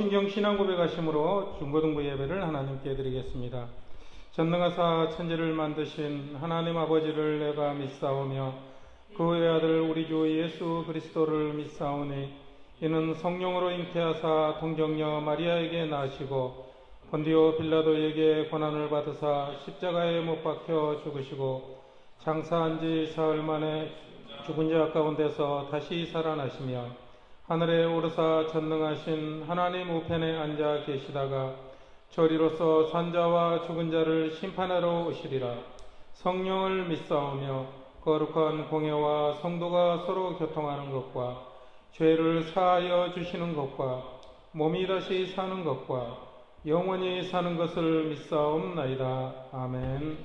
신경 신앙 고백하심으로 중고등부 예배를 하나님께 드리겠습니다. 전능하사 천지를 만드신 하나님 아버지를 내가 믿사오며 그 외아들 우리 주 예수 그리스도를 믿사오니 이는 성령으로 잉태하사 동정녀 마리아에게 나시고 본디오 빌라도에게 고난을 받으사 십자가에 못 박혀 죽으시고 장사한 지 사흘 만에 죽은 자 가운데서 다시 살아나시며 하늘에 오르사 전능하신 하나님 우편에 앉아 계시다가 저리로서 산자와 죽은 자를 심판하러 오시리라. 성령을 믿사오며 거룩한 공예와 성도가 서로 교통하는 것과 죄를 사하여 주시는 것과 몸이 다시 사는 것과 영원히 사는 것을 믿사옵나이다. 아멘.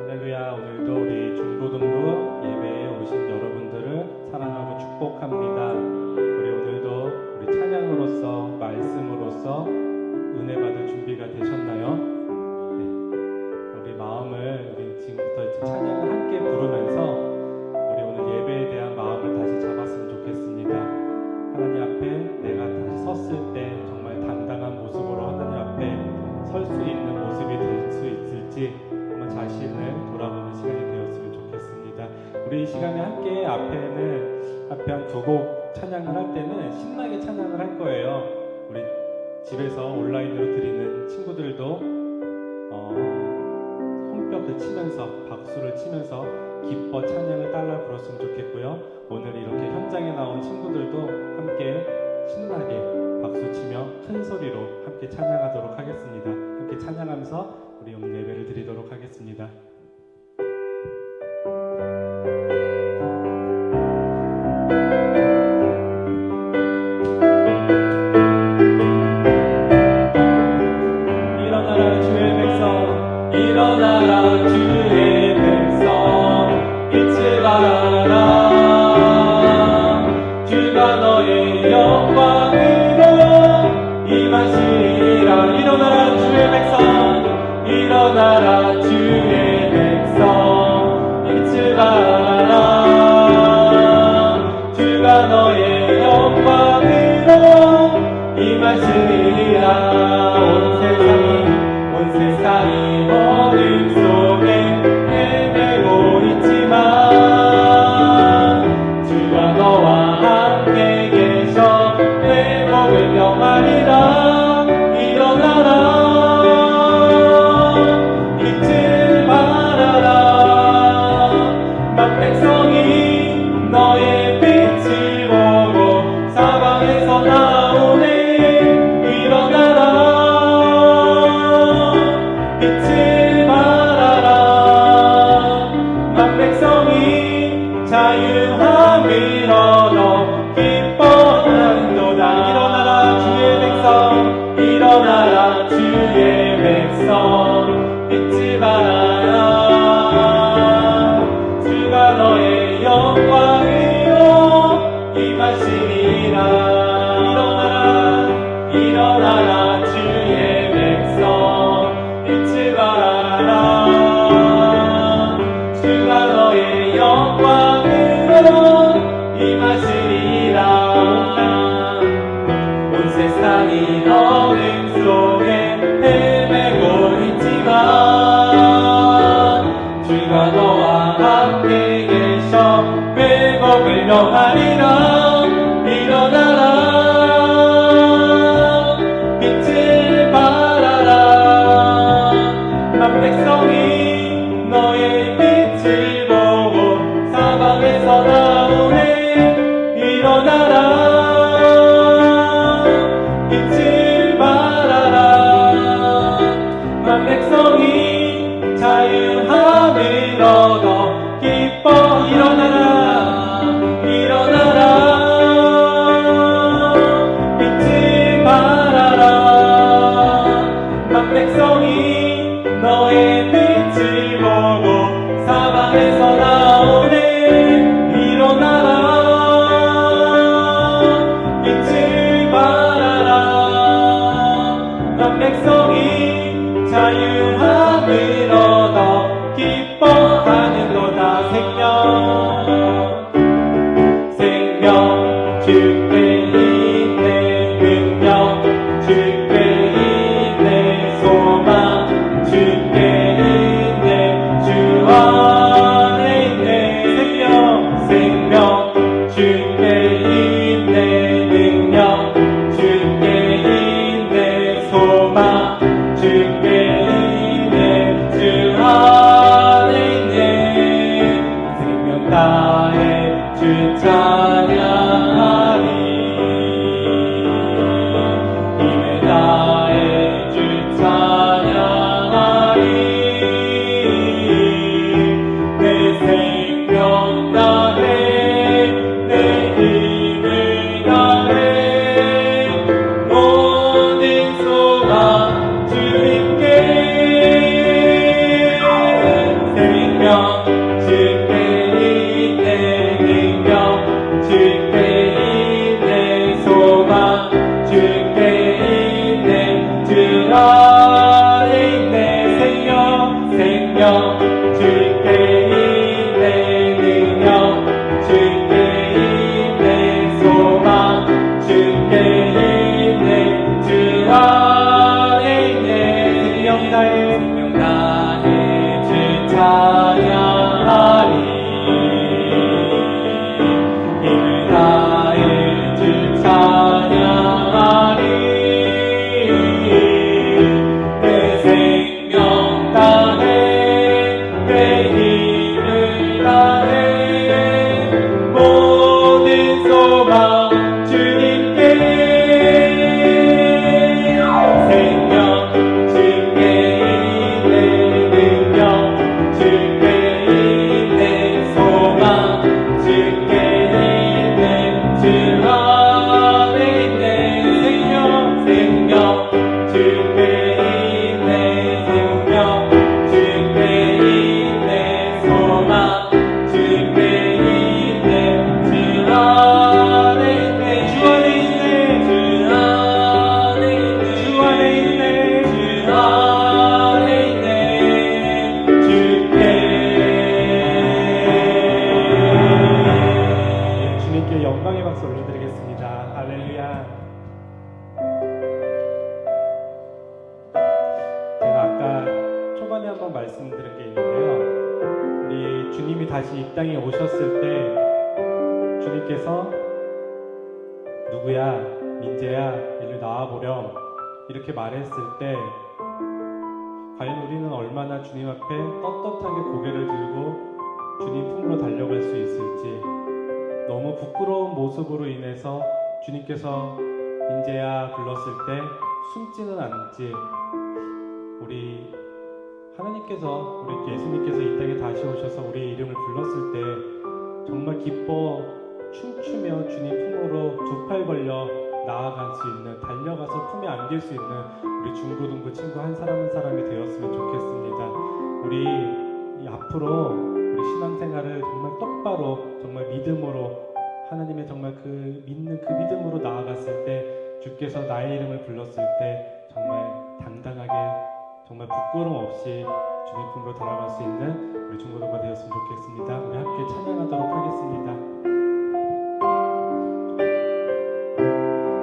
할렐루야. 오늘도 우리 중고등부 예배에 오신 여러분들을 사랑하고 축복합니다. 우리 오늘도 우리 찬양으로서 말씀으로서 은혜 받을 준비가 되셨나요? 네. 우리 마음을 우리 지금부터 이제 찬양을 함께 부르면서 우리 오늘 예배에 대한 마음을 다시 잡았으면 좋겠습니다. 하나님 앞에 내가 다시 섰을 때 정말 당당한 모습으로 하나님 앞에 설 수 있는 모습이 될 수 있을지 한번 자신을 돌아보는 시간이 되었으면 좋겠습니다. 우리 이 시간에 함께 앞에 한 두 곡 찬양을 할 때는 신나게 찬양을 할 거예요. 우리 집에서 온라인으로 드리는 친구들도 손뼉을 치면서 박수를 치면서 기뻐 찬양을 따라 불렀으면 좋겠고요. 오늘 이렇게 현장에 나온 친구들도 함께 신나게 박수 치며 큰 소리로 함께 찬양하도록 하겠습니다. 함께 찬양하면서 우리 오늘 예배를 드리도록 하겠습니다. 일어나라 주의 백성, 일어나라 주의 백성, 빛을 발하라. 주가 너의 영광으로 임하시리라. 일어나라 주의 백성, 일어나라 주의 백성, 빛을 발하라. 주가 너의 영광으로 임하시리라. 온 세상이 어둠 속에 헤매고 있지만 주가 너와 함께 계셔 회복을 명하리라. 일어나라. 빛을 발하라. 만 백성이 너의 빛을 보고 사방에서 나오네. 일어나라. 빛을 발하라. 만 백성이 자유함을 얻어 기뻐하는도다. 일어나라 주의 백성, 일어나라 주의 백성, 빛을 발하라. 주가 너의 영광으로 임하시리라. 일어나라. 일어나라 주의 백성, 빛을 발하라. 주가 너의 영광으로 임하시리라. 온 세상이 어둠 속에 헤매고 있지만 주가 너와 함께 계셔 회복을 명하리라. 일어나라. 빛을 발하라. 만 백성이 너의 빛을 보고 사방에서 나오네. 일어나라. 빛을 발하라. 만 백성이 자유함을 얻어 기뻐. 일어나라. 일어나라. 빛을 발하라. 만 백성이 너의 빛을 보고 사방에서 나오네. 일어나라. 빛을 발하라. 만 백성이 자유함을 얻어 기뻐하는도다. 생명 주께 있네. 찬양하리 힘을 다해 주 찬양하리 내 생명 다해 내 힘을 다해 모든 소망 주님께 생명 주께 있네 능력 주께 있네 소망 주께 있네 주 안에 있네 생명 주께 있네 생명 주께 있네 소망 주께 있네 주 안에 있네 주 안에 있네 주 안에 있네 주 안에 있네 주 안에 있네 주님께 영광의 박수 올려드리겠습니다. 할렐루야. 제가 아까 초반에 한번 말씀드린 게 있는데요. 우리 주님이 다시 이 땅에 오셨을 때 주님께서 누구야 민재야 일로 나와보렴 이렇게 말했을 때 과연 우리는 얼마나 주님 앞에 떳떳하게 고개를 들고 주님 품으로 달려갈 수 있을지 너무 부끄러운 모습으로 인해서 주님께서 민재야 불렀을 때 숨지는 않지 우리 하나님께서 우리 예수님께서 이 땅에 다시 오셔서 우리의 이름을 불렀을 때 정말 기뻐 춤추며 주님 품으로 두 팔 벌려 나아갈 수 있는 달려가서 품에 안길 수 있는 우리 중고등부 친구 한 사람 한 사람이 되었으면 좋겠습니다. 우리 이 앞으로 우리 신앙생활을 정말 똑바로 정말 믿음으로 하나님의 정말 그 믿는 그 믿음으로 나아갔을 때 주께서 나의 이름을 불렀을 때 정말 당당하게 정말 부끄러움 없이 주님 품으로 돌아갈 수 있는 우리 중고등부가 되었으면 좋겠습니다. 우리 함께 찬양하도록 하겠습니다.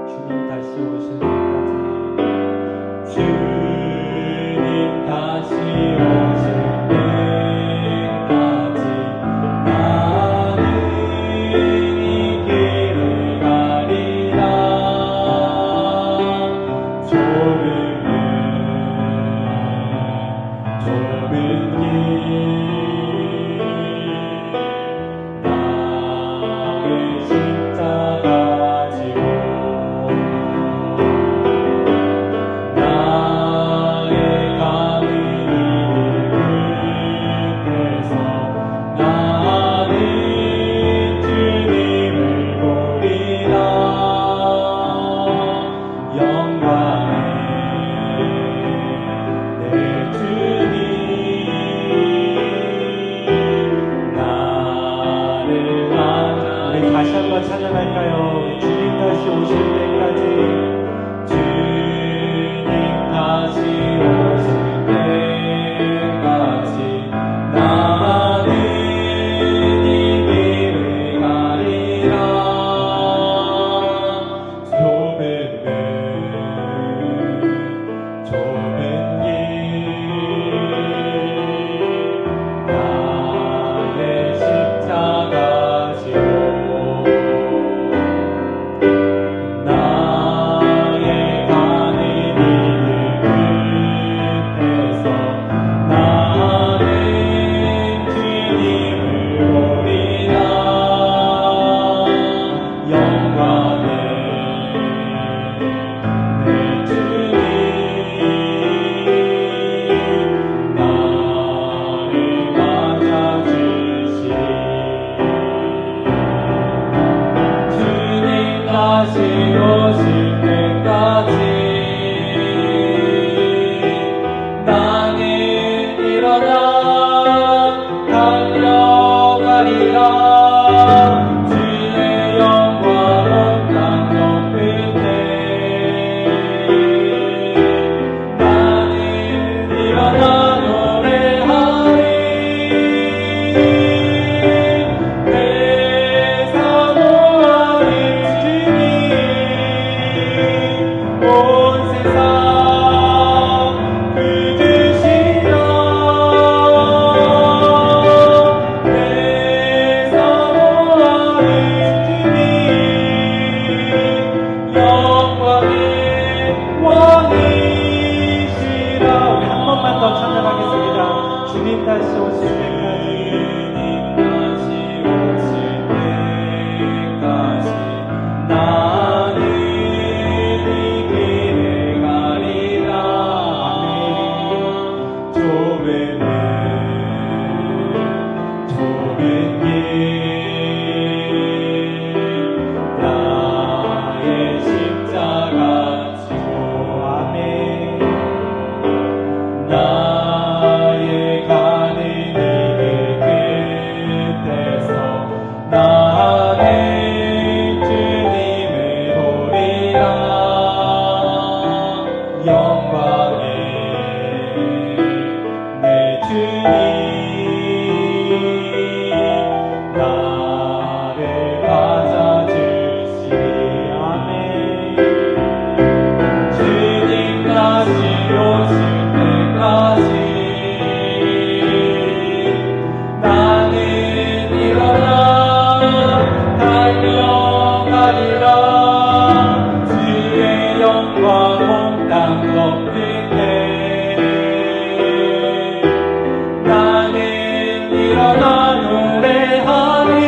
주님 다시 오실 때까지 주님 다시 오실 때까지 나는 이 길을 가리라 좁은 길 일어나 노래하리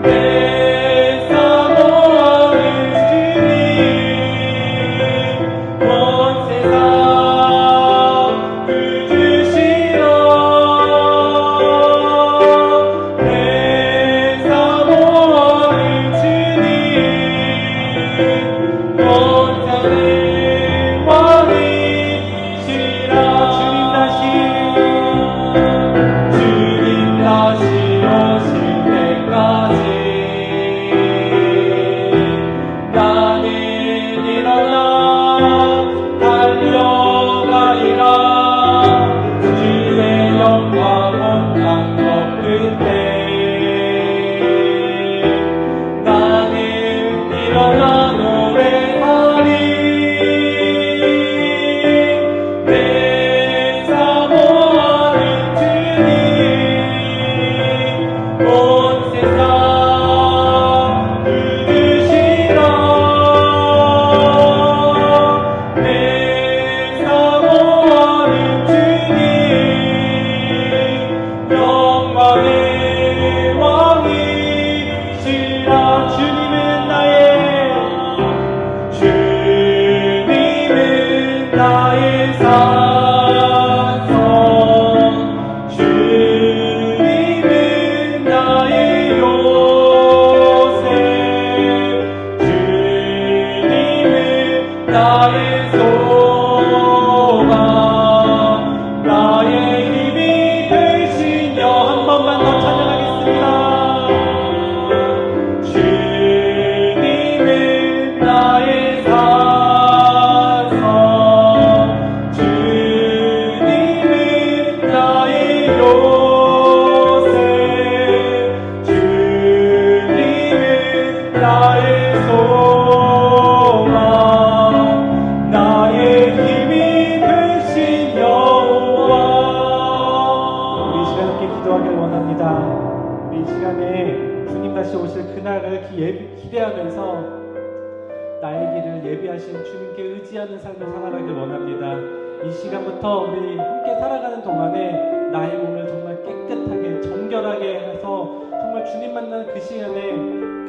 내 사모하는 주님 온 세상 구주시러 내 사모하는 주님 온 세상의 왕이시라 주님 다시 오실 때까지 나는 일어나 달려가리라 주의 영광 온땅 덮을 때 나는 일어나 노래하리 내 사모하는 주님 온 세상 누르시라 내 사모하는 주님 영광의 왕이시라 주님은 나의 산성 주님은 나의 요새 주님은 나의 소망 나의 힘이 되시며 한 번만 더 찬양하겠습니다 주님은 나의 산성 주님은 나의 요새 주님은 나의 소망 나의 힘이 되신 여호와 우리 이 시간 함께 기도하길 원합니다 우리 이 시간에 주님 다시 오실 그날을 기대하면서 나의 길을 예비하신 주님께 의지하는 삶을 살아가길 원합니다. 이 시간부터 우리 함께 살아가는 동안에 나의 몸을 정말 깨끗하게 정결하게 해서 정말 주님 만나는 그 시간에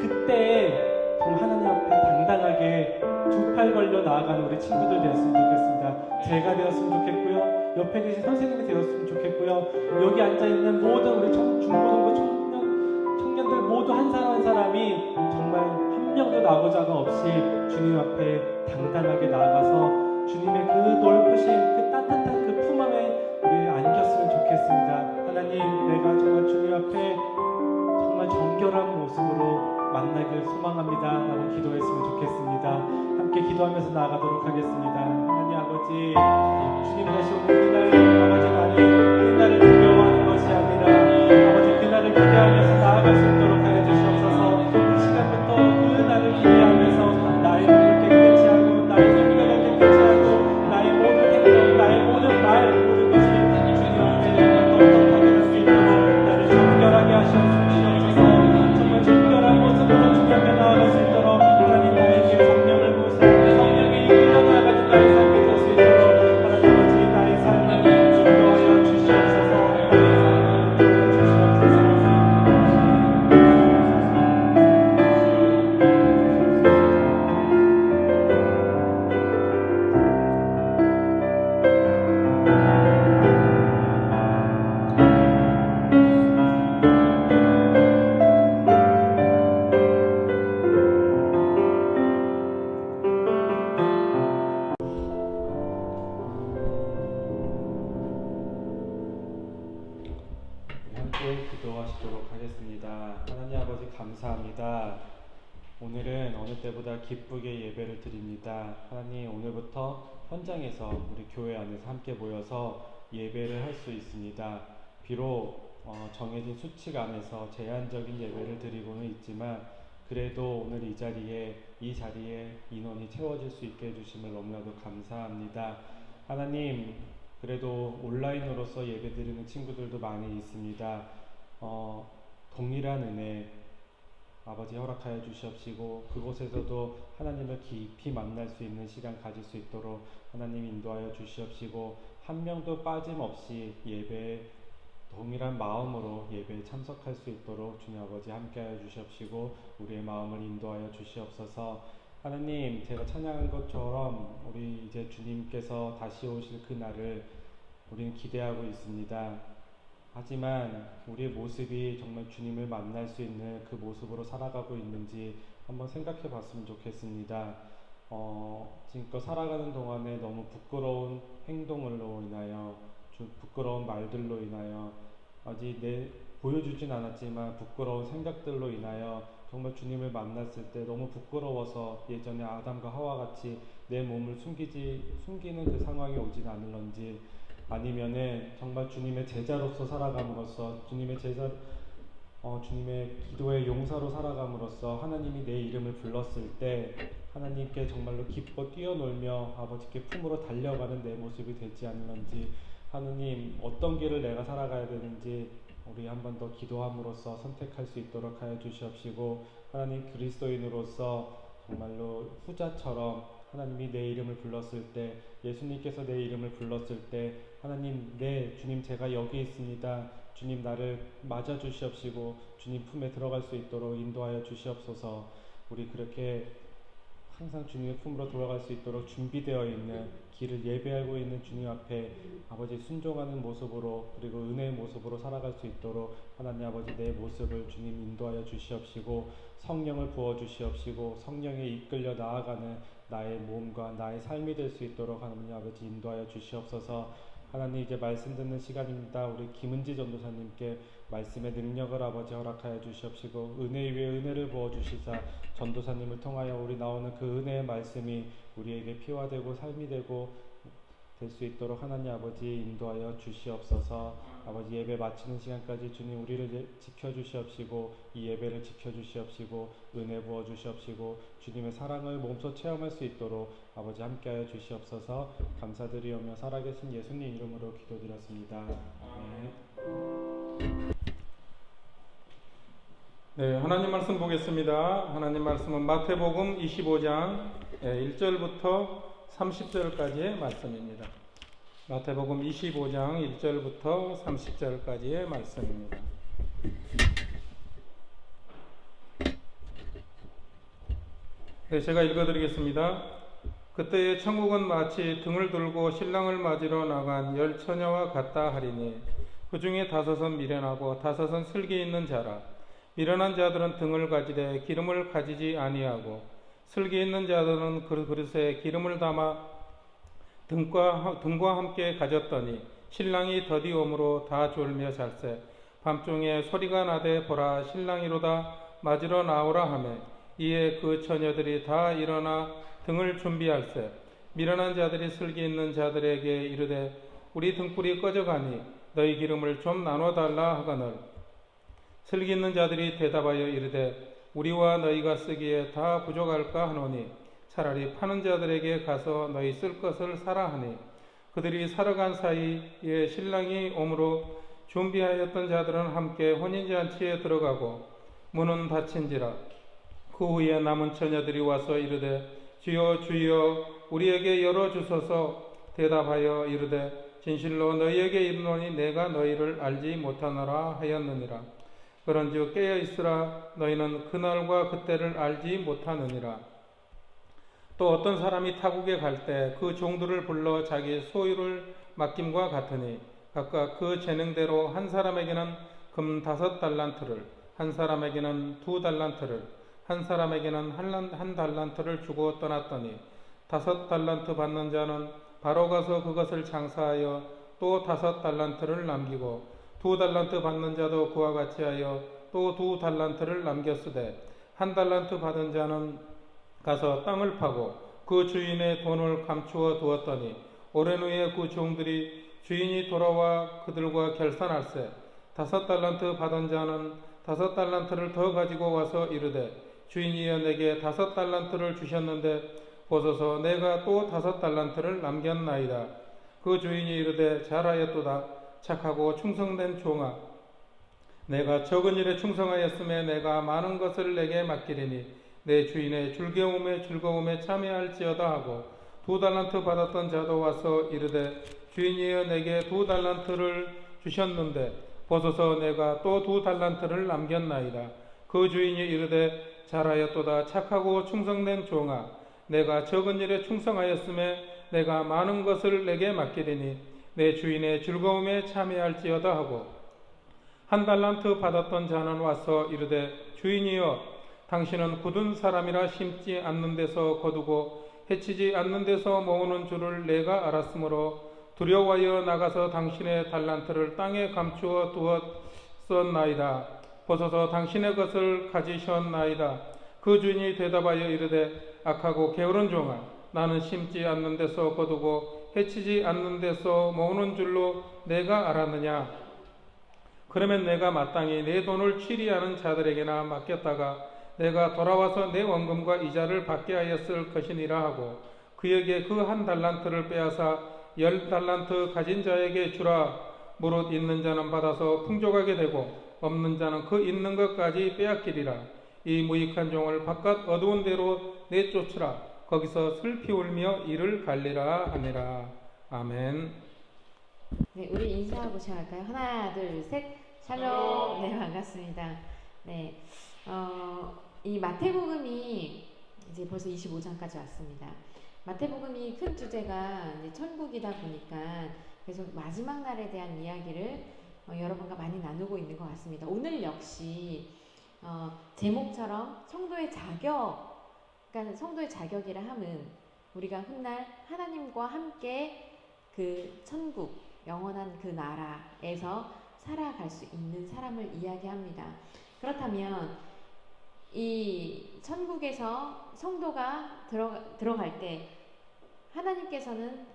그때에 정말 하나님 앞에 당당하게 두 팔 걸려 나아가는 우리 친구들 되었으면 좋겠습니다. 제가 되었으면 좋겠고요. 옆에 계신 선생님이 되었으면 좋겠고요. 여기 앉아있는 모든 우리 중고등부 청년들 모두 한 사람 한 사람이 정말 한 명도 나고자가 없이 주님 앞에 당당하게 나아가서 주님의 그 넓으신 그 따뜻한 그 품 안에 우리 안겼으면 좋겠습니다. 하나님 내가 정말 주님 앞에 정말 정결한 모습으로 만나길 소망합니다 라고 기도했으면 좋겠습니다. 함께 기도하면서 나아가도록 하겠습니다. 하나님 아버지 주님 다시 오는 그날 아버지 나는 그날을 두려워하는 것이 아니라 아버지 그날을 기대하면서 나아갈 수 있도록 하여 주시옵소서. 이 시간부터 그날을 기대하면서 나의 몸을 깨끗이 하고 나의 생각을 깨끗이 하고 나의 모든 행동 나의 모든 말 모든 것이 주님 앞에 떳떳하게 할 수 있도록 나를 정결하게 하시옵소서. 정말 정결한 모습으로 주님 앞에 나아갈 수 있도록 하나님 나에게 성령을 부으시고 성령이 이끌어 나아가는 나의 삶이 될 수 있도록 하나님 아버지 나의 삶을 인도하여 주시옵소서. 나의 삶을 인도하여 주시옵소서. 함께 기도하시도록 하겠습니다. 하나님 아버지 감사합니다. 오늘은 어느 때보다 기쁘게 예배를 드립니다. 하나님 오늘부터 현장에서 우리 교회 안에서 함께 모여서 예배를 할 수 있습니다. 비록 정해진 수칙 안에서 제한적인 예배를 드리고는 있지만 그래도 오늘 이 자리에 인원이 채워질 수 있게 해주심을 너무나도 감사합니다. 하나님 그래도 온라인으로서 예배드리는 친구들도 많이 있습니다. 동일한 은혜 아버지 허락하여 주시옵시고 그곳에서도 하나님을 깊이 만날 수 있는 시간 가질 수 있도록 하나님 인도하여 주시옵시고 한 명도 빠짐없이 예배에 동일한 마음으로 예배에 참석할 수 있도록 주님 아버지 함께하여 주시옵시고 우리의 마음을 인도하여 주시옵소서. 하나님, 제가 찬양한 것처럼 우리 이제 주님께서 다시 오실 그날을 우리는 기대하고 있습니다. 하지만 우리의 모습이 정말 주님을 만날 수 있는 그 모습으로 살아가고 있는지 한번 생각해 봤으면 좋겠습니다. 지금껏 살아가는 동안에 너무 부끄러운 행동으로 인하여, 부끄러운 말들로 인하여, 아직 보여주진 않았지만 부끄러운 생각들로 인하여 정말 주님을 만났을 때 너무 부끄러워서 예전에 아담과 하와 같이 내 몸을 숨기는 그 상황이 오진 않을런지, 아니면은 정말 주님의 제자로서 살아감으로써 주님의 기도의 용사로 살아감으로써 하나님이 내 이름을 불렀을 때 하나님께 정말로 기뻐 뛰어놀며 아버지께 품으로 달려가는 내 모습이 되지 않는지, 하나님 어떤 길을 내가 살아가야 되는지 우리 한 번 더 기도함으로써 선택할 수 있도록 하여 주시옵시고, 하나님 그리스도인으로서 정말로 후자처럼 하나님이 내 이름을 불렀을 때, 예수님께서 내 이름을 불렀을 때 하나님, 네 주님 제가 여기 있습니다, 주님 나를 맞아 주시옵시고 주님 품에 들어갈 수 있도록 인도하여 주시옵소서. 우리 그렇게 항상 주님의 품으로 돌아갈 수 있도록 준비되어 있는 길을 예배하고 있는 주님 앞에 아버지 순종하는 모습으로, 그리고 은혜의 모습으로 살아갈 수 있도록 하나님 아버지 내 모습을 주님 인도하여 주시옵시고, 성령을 부어 주시옵시고 성령에 이끌려 나아가는 나의 몸과 나의 삶이 될 수 있도록 하나님 아버지 인도하여 주시옵소서. 하나님, 이제 말씀 듣는 시간입니다. 우리 김은지 전도사님께 말씀의 능력을 아버지 허락하여 주시옵시고 은혜 위에 은혜를 부어주시사 전도사님을 통하여 우리 나오는 그 은혜의 말씀이 우리에게 피와 되고 삶이 되고 될 수 있도록 하나님 아버지 인도하여 주시옵소서. 아버지 예배 마치는 시간까지 주님 우리를 지켜주시옵시고 이 예배를 지켜주시옵시고 은혜 부어주시옵시고 주님의 사랑을 몸소 체험할 수 있도록 아버지 함께하여 주시옵소서. 감사드리오며 살아계신 예수님 이름으로 기도드렸습니다. 네, 하나님 말씀 보겠습니다. 하나님 말씀은 마태복음 25장 1절부터 30절까지의 말씀입니다. 마태복음 25장 1절부터 30절까지의 말씀입니다. 네, 제가 읽어드리겠습니다. 그때의 천국은 마치 등을 들고 신랑을 맞으러 나간 10처녀와 같다 하리니 그 중에 5은 미련하고 5은 슬기 있는 자라. 미련한 자들은 등을 가지되 기름을 가지지 아니하고 슬기 있는 자들은 그 그릇에 기름을 담아 등과 함께 가졌더니 신랑이 더디옴으로 다 졸며 잘세. 밤중에 소리가 나되 보라 신랑이로다 맞으러 나오라 하매 이에 그 처녀들이 다 일어나 등을 준비할세. 미련한 자들이 슬기 있는 자들에게 이르되 우리 등불이 꺼져가니 너희 기름을 좀 나눠달라 하거늘 슬기 있는 자들이 대답하여 이르되 우리와 너희가 쓰기에 다 부족할까 하노니 차라리 파는 자들에게 가서 너희 쓸 것을 사라 하니 그들이 사러 간 사이에 신랑이 오므로 준비하였던 자들은 함께 혼인잔치에 들어가고 문은 닫힌지라. 그 후에 남은 처녀들이 와서 이르되 주여 주여 우리에게 열어주소서. 대답하여 이르되 진실로 너희에게 이르노니 내가 너희를 알지 못하노라 하였느니라. 그런즉 깨어있으라. 너희는 그날과 그때를 알지 못하느니라. 또 어떤 사람이 타국에 갈 때 그 종들을 불러 자기 소유를 맡김과 같으니 각각 그 재능대로 한 사람에게는 금 5달란트를, 한 사람에게는 2달란트를, 한 사람에게는 한 달란트를 주고 떠났더니 5달란트 받는 자는 바로 가서 그것을 장사하여 또 5달란트를 남기고 2달란트 받는 자도 그와 같이 하여 또 2달란트를 남겼으되 1달란트 받은 자는 가서 땅을 파고 그 주인의 돈을 감추어 두었더니 오랜 후에 그 종들이 주인이 돌아와 그들과 결산할세. 5달란트 받은 자는 5달란트를 더 가지고 와서 이르되 주인이여 내게 5달란트를 주셨는데 보소서 내가 또 5달란트를 남겼나이다. 그 주인이 이르되 잘하였도다. 착하고 충성된 종아, 내가 적은 일에 충성하였음에 내가 많은 것을 내게 맡기리니 내 주인의 즐거움에 참여할지어다 하고 2달란트 받았던 자도 와서 이르되 주인이여 내게 2달란트를 주셨는데 보소서 내가 또 2달란트를 남겼나이다. 그 주인이 이르되 잘하였도다. 착하고 충성된 종아, 내가 적은 일에 충성하였음에 내가 많은 것을 내게 맡기리니 내 주인의 즐거움에 참여할지어다 하고 1달란트 받았던 자는 와서 이르되 주인이여 당신은 굳은 사람이라 심지 않는 데서 거두고 해치지 않는 데서 모으는 줄을 내가 알았으므로 두려워하여 나가서 당신의 달란트를 땅에 감추어 두었었나이다. 보소서 당신의 것을 가지셨나이다. 그 주인이 대답하여 이르되 악하고 게으른 종아, 나는 심지 않는 데서 거두고 해치지 않는 데서 모으는 줄로 내가 알았느냐. 그러면 내가 마땅히 내 돈을 취리하는 자들에게나 맡겼다가 내가 돌아와서 내 원금과 이자를 받게 하였을 것이니라 하고 그에게 그 1달란트를 빼앗아 10달란트 가진 자에게 주라. 무릇 있는 자는 받아서 풍족하게 되고 없는 자는 그 있는 것까지 빼앗기리라. 이 무익한 종을 바깥 어두운 데로 내쫓으라. 거기서 슬피 울며 이를 갈리라 하니라. 아멘. 네, 우리 인사하고 시작할까요? 하나, 둘, 셋. 샬롬. 네, 반갑습니다. 네, 이 마태복음이 이제 벌써 25장까지 왔습니다. 마태복음이 큰 주제가 이제 천국이다 보니까 계속 마지막 날에 대한 이야기를 여러분과 많이 나누고 있는 것 같습니다. 오늘 역시 제목처럼 성도의 자격, 그러니까 성도의 자격이라 함은 우리가 훗날 하나님과 함께 그 천국, 영원한 그 나라에서 살아갈 수 있는 사람을 이야기합니다. 그렇다면 이 천국에서 성도가 들어갈 때 하나님께서는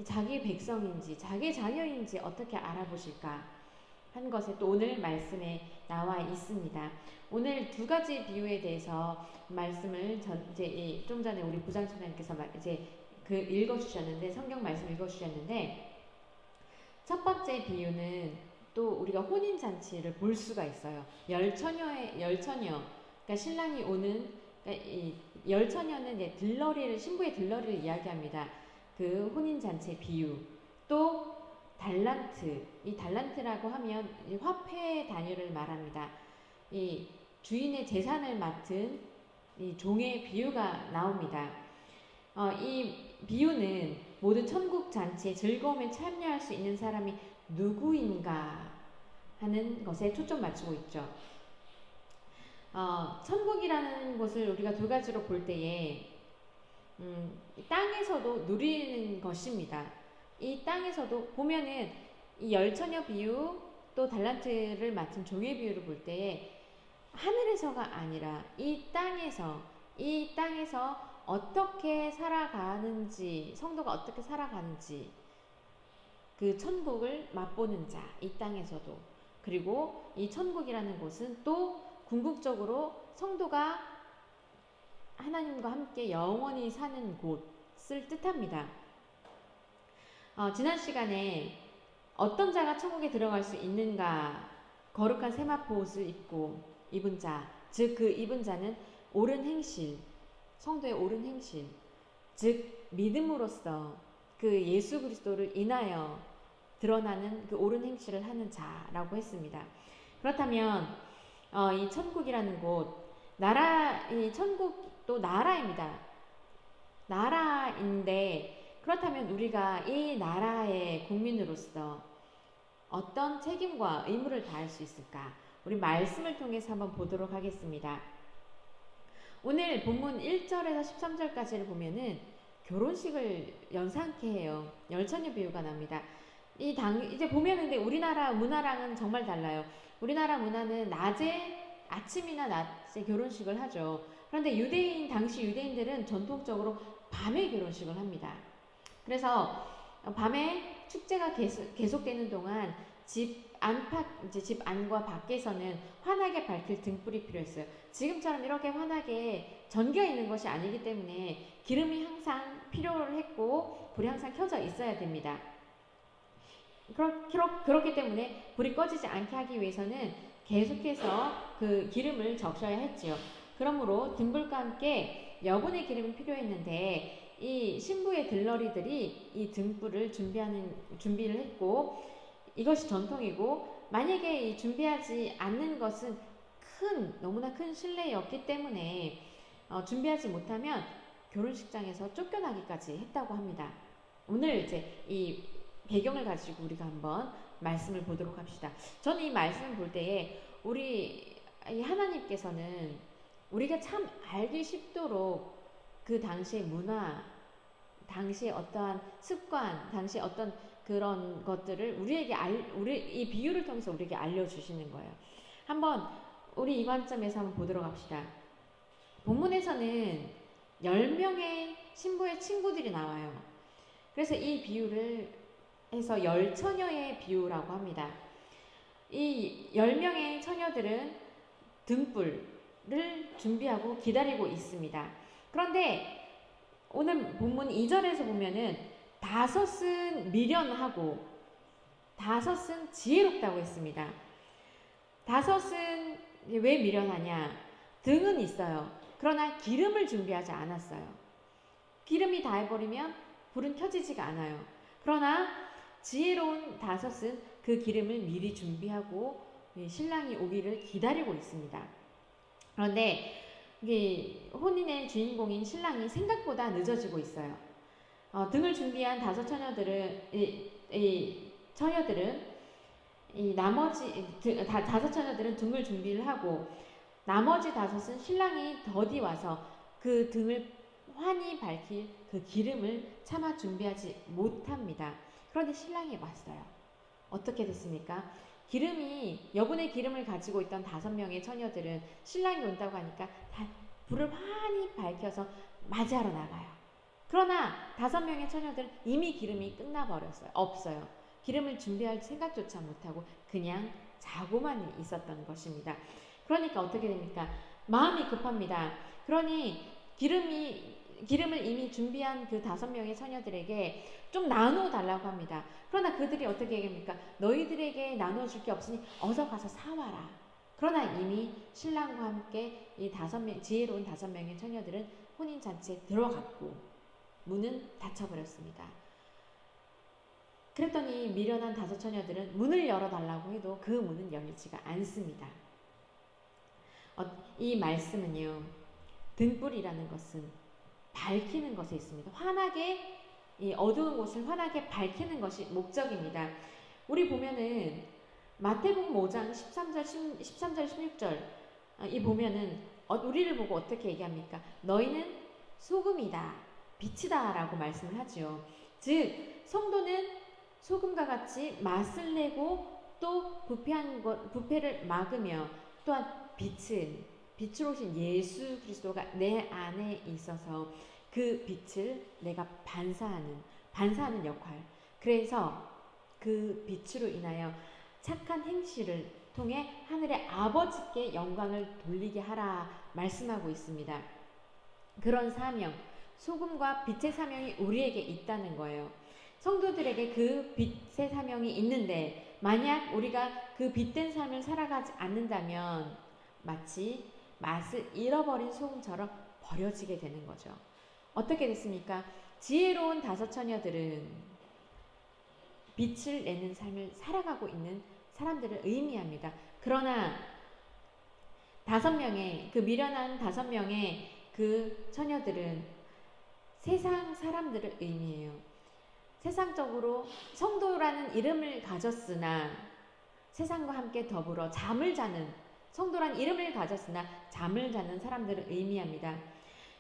자기 백성인지 자기 자녀인지 어떻게 알아보실까 한 것에 또 오늘 말씀에 나와 있습니다. 오늘 2가지 비유에 대해서 말씀을 이제 좀 전에 우리 부장총장님께서 이제 그 읽어주셨는데, 성경 말씀 읽어주셨는데, 첫 번째 비유는 또 우리가 혼인잔치를 볼 수가 있어요. 열처녀, 그러니까 신랑이 오는, 그러니까 이 열처녀는 이제 들러리를, 신부의 들러리를 이야기합니다. 그 혼인잔치의 비유. 또 달란트, 이 달란트라고 하면 화폐 단위를 말합니다. 이 주인의 재산을 맡은 이 종의 비유가 나옵니다. 이 비유는 모든 천국 잔치의 즐거움에 참여할 수 있는 사람이 누구인가 하는 것에 초점 맞추고 있죠. 천국이라는 것을 우리가 2가지로 볼 때에 땅에서도 누리는 것입니다. 이 땅에서도 보면은 이 열처녀 비유 또 달란트를 맡은 종의 비유를 볼 때에 하늘에서가 아니라 이 땅에서 어떻게 살아가는지, 성도가 어떻게 살아가는지 그 천국을 맛보는 자, 이 땅에서도. 그리고 이 천국이라는 곳은 또 궁극적으로 성도가 하나님과 함께 영원히 사는 곳을 뜻합니다. 지난 시간에 어떤 자가 천국에 들어갈 수 있는가, 거룩한 세마포 옷을 입은 자, 즉 그 입은 자는 옳은 행실, 성도의 옳은 행실, 즉 믿음으로써 그 예수 그리스도를 인하여 드러나는 그 옳은 행실을 하는 자라고 했습니다. 그렇다면 이 천국이라는 곳, 이 천국도 나라입니다. 나라인데, 그렇다면 우리가 이 나라의 국민으로서 어떤 책임과 의무를 다할 수 있을까? 우리 말씀을 통해서 한번 보도록 하겠습니다. 오늘 본문 1절에서 13절까지를 보면은 결혼식을 연상케 해요. 열처녀 비유가 납니다. 이제 보면은 근데 우리나라 문화랑은 정말 달라요. 우리나라 문화는 아침이나 낮에 결혼식을 하죠. 그런데 당시 유대인들은 전통적으로 밤에 결혼식을 합니다. 그래서 밤에 축제가 계속되는 동안 집 안과 밖에서는 환하게 밝힐 등불이 필요했어요. 지금처럼 이렇게 환하게 전기가 있는 것이 아니기 때문에 기름이 항상 필요를 했고 불이 항상 켜져 있어야 됩니다. 그렇기 때문에 불이 꺼지지 않게 하기 위해서는 계속해서 그 기름을 적셔야 했지요. 그러므로 등불과 함께 여분의 기름이 필요했는데 이 신부의 들러리들이 이 등불을 준비를 했고, 이것이 전통이고, 만약에 이 준비하지 않는 것은 너무나 큰 실례였기 때문에 준비하지 못하면 결혼식장에서 쫓겨나기까지 했다고 합니다. 오늘 이제 이 배경을 가지고 우리가 한번 말씀을 보도록 합시다. 저는 이 말씀을 볼 때에 우리 이 하나님께서는 우리가 참 알기 쉽도록 그 당시의 문화, 당시의 어떠한 습관, 당시의 어떤 그런 것들을 우리에게 이 비유를 통해서 우리에게 알려주시는 거예요. 한번 우리 이 관점에서 한번 보도록 합시다. 본문에서는 10명의 신부의 친구들이 나와요. 그래서 이 비유를 해서 10처녀의 비유라고 합니다. 이 10명의 처녀들은 등불을 준비하고 기다리고 있습니다. 그런데 오늘 본문 2절에서 보면은 5은 미련하고 5은 지혜롭다고 했습니다. 5은 왜 미련하냐? 등은 있어요. 그러나 기름을 준비하지 않았어요. 기름이 다 해버리면 불은 켜지지가 않아요. 그러나 지혜로운 5은 그 기름을 미리 준비하고 신랑이 오기를 기다리고 있습니다. 그런데 이게 혼인의 주인공인 신랑이 생각보다 늦어지고 있어요. 등을 준비한 5 처녀들은 나머지 5 처녀들은 등을 준비를 하고 나머지 5은 신랑이 더디 와서 그 등을 환히 밝힐 그 기름을 차마 준비하지 못합니다. 그런데 신랑이 왔어요. 어떻게 됐습니까? 여분의 기름을 가지고 있던 5명의 처녀들은 신랑이 온다고 하니까 다 불을 환히 밝혀서 맞이하러 나가요. 그러나 5명의 처녀들은 이미 기름이 끝나버렸어요. 없어요. 기름을 준비할 생각조차 못하고 그냥 자고만 있었던 것입니다. 그러니까 어떻게 됩니까? 마음이 급합니다. 그러니 기름을 이미 준비한 그 5명의 처녀들에게 좀 나누어 달라고 합니다. 그러나 그들이 어떻게 얘기합니까? 너희들에게 나누어 줄 게 없으니 어서 가서 사와라. 그러나 이미 신랑과 함께 이 지혜로운 5명의 처녀들은 혼인잔치에 들어갔고 문은 닫혀버렸습니다. 그랬더니 미련한 5 처녀들은 문을 열어달라고 해도 그 문은 열리지가 않습니다. 이 말씀은요, 등불이라는 것은 밝히는 것에 있습니다. 환하게 이 어두운 곳을 환하게 밝히는 것이 목적입니다. 우리 보면은 마태복음 5장 13절 16절 이 보면은 우리를 보고 어떻게 얘기합니까? 너희는 소금이다, 빛이다 라고 말씀을 하죠. 즉 성도는 소금과 같이 맛을 내고 또 부패를 막으며 또한 빛으로 오신 예수 그리스도가 내 안에 있어서 그 빛을 내가 반사하는 역할. 그래서 그 빛으로 인하여 착한 행실을 통해 하늘의 아버지께 영광을 돌리게 하라 말씀하고 있습니다. 그런 사명, 소금과 빛의 사명이 우리에게 있다는 거예요. 성도들에게 그 빛의 사명이 있는데 만약 우리가 그 빛된 삶을 살아가지 않는다면 마치 맛을 잃어버린 소금처럼 버려지게 되는 거죠. 어떻게 됐습니까? 지혜로운 5 처녀들은 빛을 내는 삶을 살아가고 있는 사람들을 의미합니다. 그러나 5명의 그 미련한 5명의 그 처녀들은 세상 사람들을 의미해요. 세상적으로 성도라는 이름을 가졌으나 세상과 함께 더불어 성도란 이름을 가졌으나 잠을 자는 사람들을 의미합니다.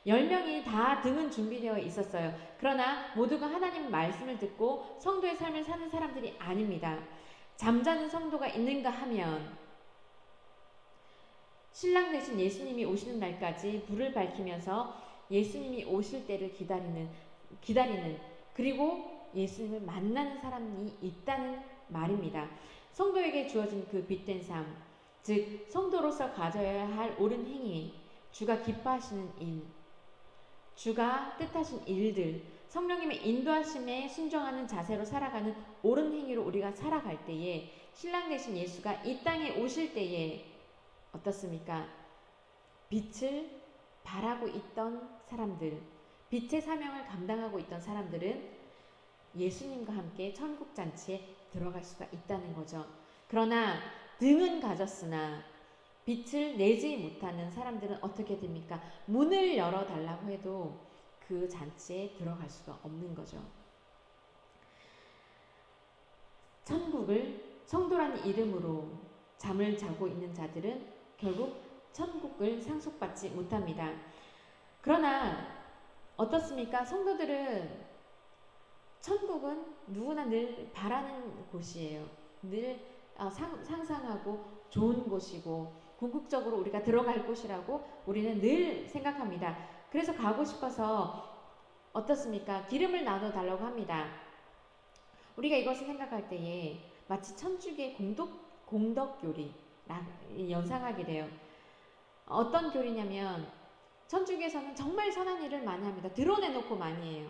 10명이 다 등은 준비되어 있었어요. 그러나 모두가 하나님 말씀을 듣고 성도의 삶을 사는 사람들이 아닙니다. 잠자는 성도가 있는가 하면 신랑 되신 예수님이 오시는 날까지 불을 밝히면서 예수님이 오실 때를 기다리는 그리고 예수님을 만나는 사람이 있다는 말입니다. 성도에게 주어진 그 빛된 삶, 즉 성도로서 가져야 할 옳은 행위, 주가 기뻐하시는 일, 주가 뜻하신 일들, 성령님의 인도하심에 순종하는 자세로 살아가는 옳은 행위로 우리가 살아갈 때에 신랑 되신 예수가 이 땅에 오실 때에 어떻습니까? 빛을 바라고 있던 사람들, 빛의 사명을 감당하고 있던 사람들은 예수님과 함께 천국 잔치에 들어갈 수가 있다는 거죠. 그러나 등은 가졌으나 빛을 내지 못하는 사람들은 어떻게 됩니까? 문을 열어달라고 해도 그 잔치에 들어갈 수가 없는 거죠. 천국을 성도라는 이름으로 잠을 자고 있는 자들은 결국 천국을 상속받지 못합니다. 그러나 어떻습니까? 성도들은 천국은 누구나 늘 바라는 곳이에요. 늘 상상하고 좋은 곳이고 궁극적으로 우리가 들어갈 곳이라고 우리는 늘 생각합니다. 그래서 가고 싶어서 어떻습니까? 기름을 나눠 달라고 합니다. 우리가 이것을 생각할 때에 마치 천주교의 공덕 교리 연상하게 돼요. 어떤 교리냐면 천주교에서는 정말 선한 일을 많이 합니다. 드러내놓고 많이 해요.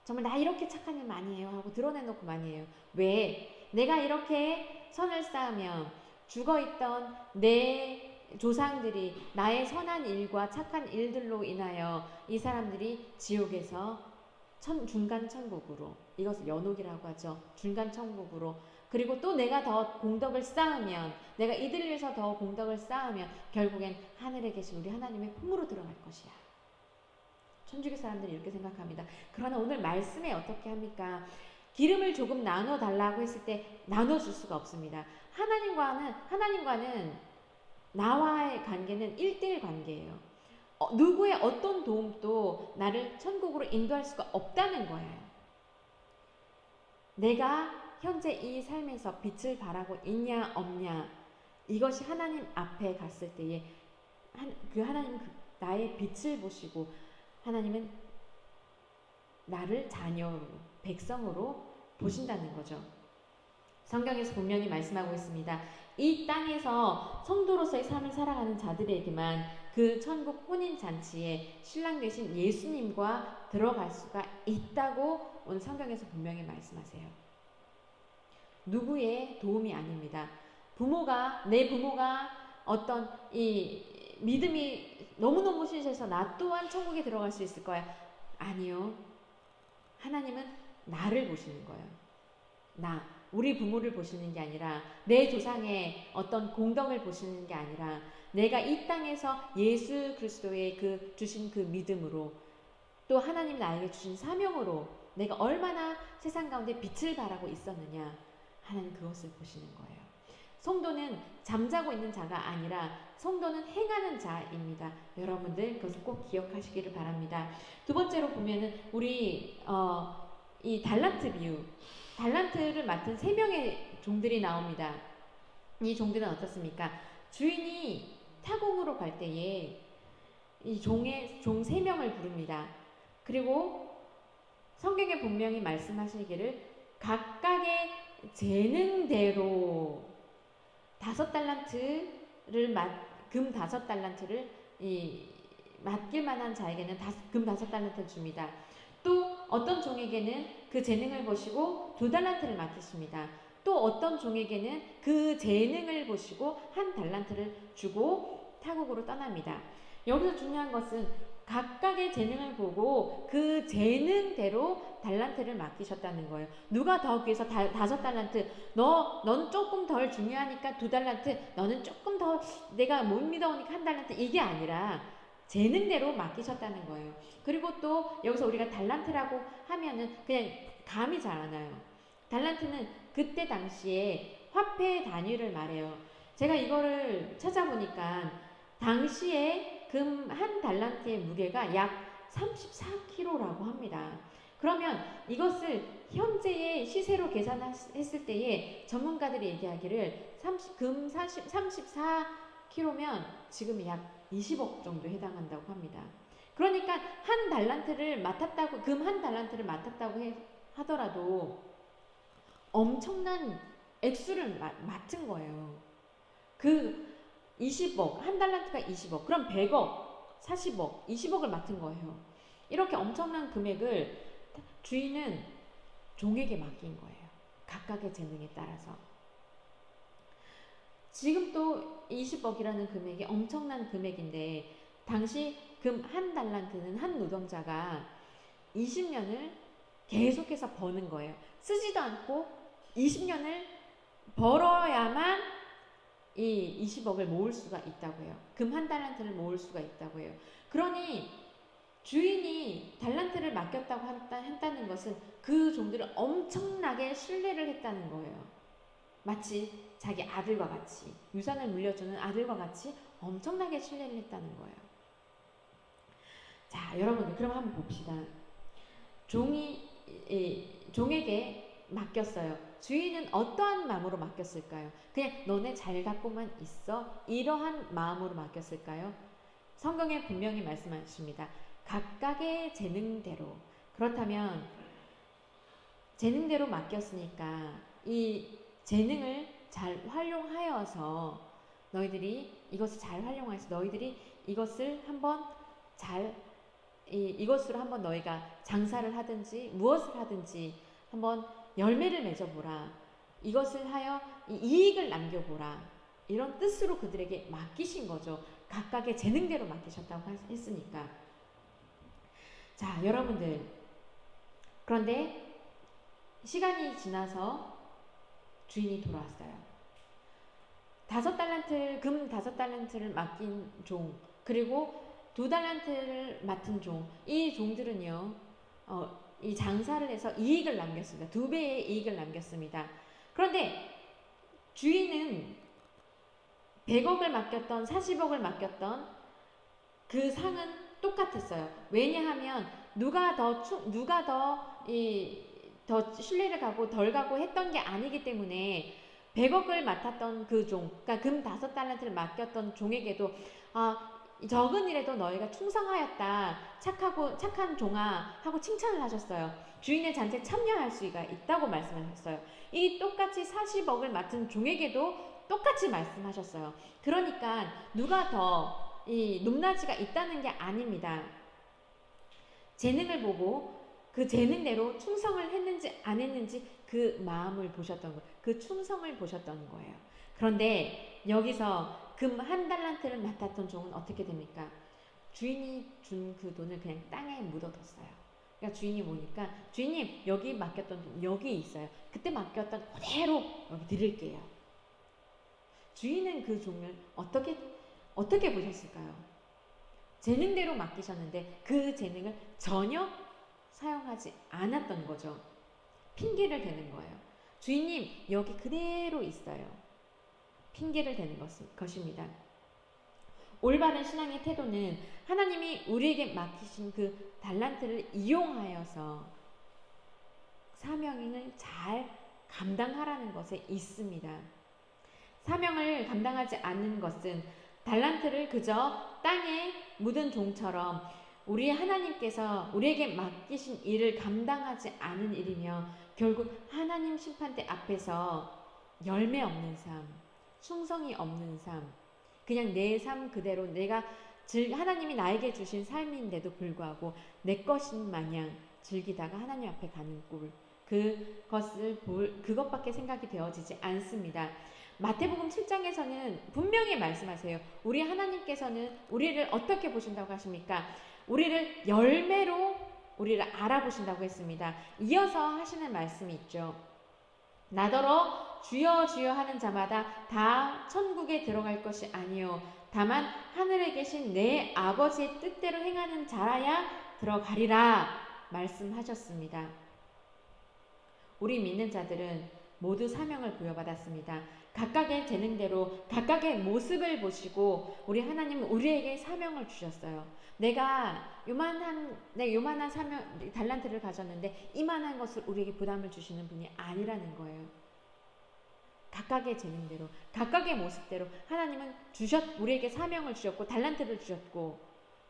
정말 나 이렇게 착한 일 많이 해요 하고 드러내놓고 많이 해요. 왜? 내가 이렇게 선을 쌓으면 죽어있던 내 조상들이 나의 선한 일과 착한 일들로 인하여 이 사람들이 지옥에서 중간 천국으로, 이것을 연옥이라고 하죠. 중간 천국으로, 그리고 또 내가 더 공덕을 쌓으면, 내가 이들 위해서 더 공덕을 쌓으면 결국엔 하늘에 계신 우리 하나님의 품으로 들어갈 것이야. 천주교 사람들이 이렇게 생각합니다. 그러나 오늘 말씀에 어떻게 합니까? 기름을 조금 나눠 달라고 했을 때 나눠줄 수가 없습니다. 하나님과는 나와의 관계는 1대1 관계예요. 누구의 어떤 도움도 나를 천국으로 인도할 수가 없다는 거예요. 내가 현재 이 삶에서 빛을 발하고 있냐 없냐, 이것이 하나님 앞에 갔을 때에 하나님은 나의 빛을 보시고 하나님은 나를 자녀로, 백성으로 보신다는 거죠. 성경에서 분명히 말씀하고 있습니다. 이 땅에서 성도로서의 삶을 살아가는 자들에게만 그 천국 혼인잔치에 신랑 되신 예수님과 들어갈 수가 있다고 오늘 성경에서 분명히 말씀하세요. 누구의 도움이 아닙니다. 내 부모가 어떤 이 믿음이 너무너무 신실해서 나 또한 천국에 들어갈 수 있을 거야. 아니요. 하나님은 나를 보시는 거예요. 우리 부모를 보시는 게 아니라, 내 조상의 어떤 공덕을 보시는 게 아니라, 내가 이 땅에서 예수 그리스도의 주신 그 믿음으로, 또 하나님 나에게 주신 사명으로 내가 얼마나 세상 가운데 빛을 발하고 있었느냐, 하나님 그것을 보시는 거예요. 성도는 잠자고 있는 자가 아니라 성도는 행하는 자입니다. 여러분들 그것을 꼭 기억하시기를 바랍니다. 두 번째로 보면은 우리 이 달란트 비유, 달란트를 맡은 3명의 종들이 나옵니다. 이 종들은 어떻습니까? 주인이 타국으로 갈 때에 이 종 3명을 부릅니다. 그리고 성경에 분명히 말씀하시기를 각각의 재능대로 5달란트를 금 5달란트를 맡길 만한 자에게는 금 5달란트를 줍니다. 또 어떤 종에게는 그 재능을 보시고 2달란트를 맡기십니다. 또 어떤 종에게는 그 재능을 보시고 1달란트를 주고 타국으로 떠납니다. 여기서 중요한 것은 각각의 재능을 보고 그 재능대로 달란트를 맡기셨다는 거예요. 누가 더 귀해서 5달란트, 넌 조금 덜 중요하니까 2달란트, 너는 조금 더 내가 못 믿어오니까 1달란트, 이게 아니라 재능대로 맡기셨다는 거예요. 그리고 또 여기서 우리가 달란트라고 하면은 그냥 감이 잘 안 와요. 달란트는 그때 당시에 화폐 단위를 말해요. 제가 이거를 찾아보니까 당시에 금 1달란트의 무게가 약 34kg라고 합니다. 그러면 이것을 현재의 시세로 계산했을 때에 전문가들이 얘기하기를 금 34kg면 지금 약 20억 정도 해당한다고 합니다. 그러니까 금 1달란트를 맡았다고 하더라도 엄청난 액수를 맡은 거예요. 그 20억, 1달란트가 20억, 그럼 100억, 40억, 20억을 맡은 거예요. 이렇게 엄청난 금액을 주인은 종에게 맡긴 거예요. 각각의 재능에 따라서. 지금 또 20억이라는 금액이 엄청난 금액인데, 당시 금 1달란트는 한 노동자가 20년을 계속해서 버는 거예요. 쓰지도 않고 20년을 벌어야만 이 20억을 모을 수가 있다고 해요. 금 한 달란트를 모을 수가 있다고 해요. 그러니 주인이 달란트를 맡겼다고 했다는 것은 그 종들을 엄청나게 신뢰를 했다는 거예요. 마치 자기 아들과 같이, 유산을 물려주는 아들과 같이 엄청나게 신뢰를 했다는 거예요. 자, 여러분들 그럼 한번 봅시다. 종에게 맡겼어요. 주인은 어떠한 마음으로 맡겼을까요? 그냥 너네 잘 갖고만 있어, 이러한 마음으로 맡겼을까요? 성경에 분명히 말씀하십니다. 각각의 재능대로. 그렇다면 재능대로 맡겼으니까 이 재능을 잘 활용하여서 너희들이 이것을 잘 활용해서 너희들이 이것을 한번 이것으로 한번 너희가 장사를 하든지 무엇을 하든지 한번 열매를 맺어보라. 이것을 하여 이익을 남겨보라. 이런 뜻으로 그들에게 맡기신 거죠. 각각의 재능대로 맡기셨다고 했으니까. 자, 여러분들, 그런데 시간이 지나서 주인이 돌아왔어요. 5달란트, 금 5달란트를 맡긴 종, 그리고 2달란트를 맡은 종, 이 종들은요, 이 장사를 해서 이익을 남겼습니다. 2배의 이익을 남겼습니다. 그런데 주인은 100억을 맡겼던 40억을 맡겼던 그 상은 똑같았어요. 왜냐하면 누가 더 신뢰를 가고 덜 가고 했던 게 아니기 때문에 100억을 맡았던 그 종, 그러니까 금 5달란트를 맡겼던 종에게도 적은 일에도 너희가 충성하였다, 착한 종아 하고 칭찬을 하셨어요. 주인의 잔치에 참여할 수가 있다고 말씀하셨어요. 이 똑같이 40억을 맡은 종에게도 똑같이 말씀하셨어요. 그러니까 누가 더 이 높낮이가 있다는 게 아닙니다. 재능을 보고 그 재능대로 충성을 했는지 안 했는지 그 마음을 보셨던 거예요. 그 충성을 보셨던 거예요. 그런데 여기서 금 1달란트를 맡았던 종은 어떻게 됩니까? 주인이 준 그 돈을 그냥 땅에 묻어뒀어요. 그러니까 주인이 보니까, 주인님 여기 맡겼던 돈 여기 있어요. 그때 맡겼던 그대로 여기 드릴게요. 주인은 그 종을 어떻게 보셨을까요? 재능대로 맡기셨는데 그 재능을 전혀 사용하지 않았던 거죠. 핑계를 대는 거예요. 주인님 여기 그대로 있어요. 핑계를 대는 것입니다. 올바른 신앙의 태도는 하나님이 우리에게 맡기신 그 달란트를 이용하여서 사명을 잘 감당하라는 것에 있습니다. 사명을 감당하지 않는 것은 달란트를 그저 땅에 묻은 종처럼 우리 하나님께서 우리에게 맡기신 일을 감당하지 않은 일이며 결국 하나님 심판대 앞에서 열매 없는 삶, 충성이 없는 삶, 그냥 내 삶 그대로 내가 하나님이 나에게 주신 삶인데도 불구하고 내 것인 마냥 즐기다가 하나님 앞에 가는 꼴, 그것밖에 생각이 되어지지 않습니다. 마태복음 7장에서는 분명히 말씀하세요. 우리 하나님께서는 우리를 어떻게 보신다고 하십니까? 우리를 열매로 우리를 알아보신다고 했습니다. 이어서 하시는 말씀이 있죠. 나더러 주여 주여 하는 자마다 다 천국에 들어갈 것이 아니요 다만 하늘에 계신 내 아버지의 뜻대로 행하는 자라야 들어가리라 말씀하셨습니다. 우리 믿는 자들은 모두 사명을 부여받았습니다. 각각의 재능대로 각각의 모습을 보시고 우리 하나님은 우리에게 사명을 주셨어요. 내가 요만한 사명 달란트를 가졌는데 이만한 것을 우리에게 부담을 주시는 분이 아니라는 거예요. 각각의 재능대로 각각의 모습대로 하나님은 우리에게 사명을 주셨고 달란트를 주셨고,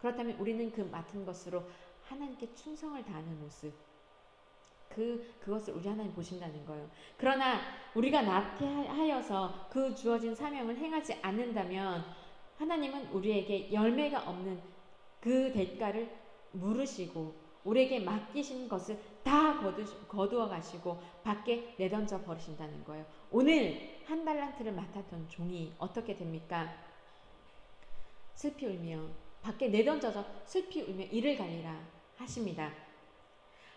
그렇다면 우리는 그 맡은 것으로 하나님께 충성을 다하는 모습, 그것을 우리 하나님 보신다는 거예요. 그러나 우리가 나태하여서 그 주어진 사명을 행하지 않는다면 하나님은 우리에게 열매가 없는 그 대가를 물으시고 우리에게 맡기신 것을 다 거두어 가시고 밖에 내던져 버리신다는 거예요. 오늘 1달란트를 맡았던 종이 어떻게 됩니까? 슬피 울며 밖에 내던져서 슬피 울며 이를 갈리라 하십니다.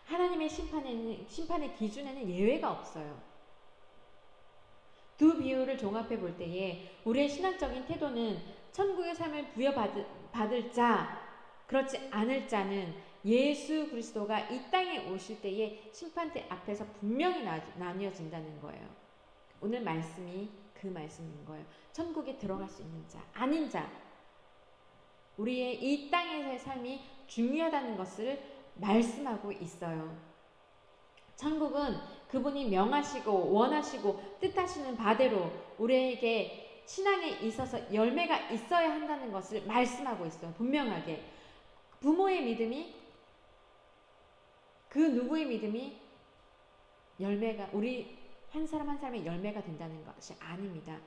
하나님의 심판의 기준에는 예외가 없어요. 두 비유를 종합해 볼 때에 우리의 신앙적인 태도는 천국의 삶을 부여받을 자, 그렇지 않을 자는 예수 그리스도가 이 땅에 오실 때에 심판대 앞에서 분명히 나뉘어진다는 거예요. 오늘 말씀이 그 말씀인 거예요. 천국에 들어갈 수 있는 자, 아닌 자. 우리의 이 땅에서의 삶이 중요하다는 것을 말씀하고 있어요. 천국은 그분이 명하시고 원하시고 뜻하시는 바대로 우리에게 신앙에 있어서 열매가 있어야 한다는 것을 말씀하고 있어요. 분명하게. 부모의 믿음이, 그 누구의 믿음이 열매가, 우리 한 사람 한 사람의 열매가 된다는 것이 아닙니다.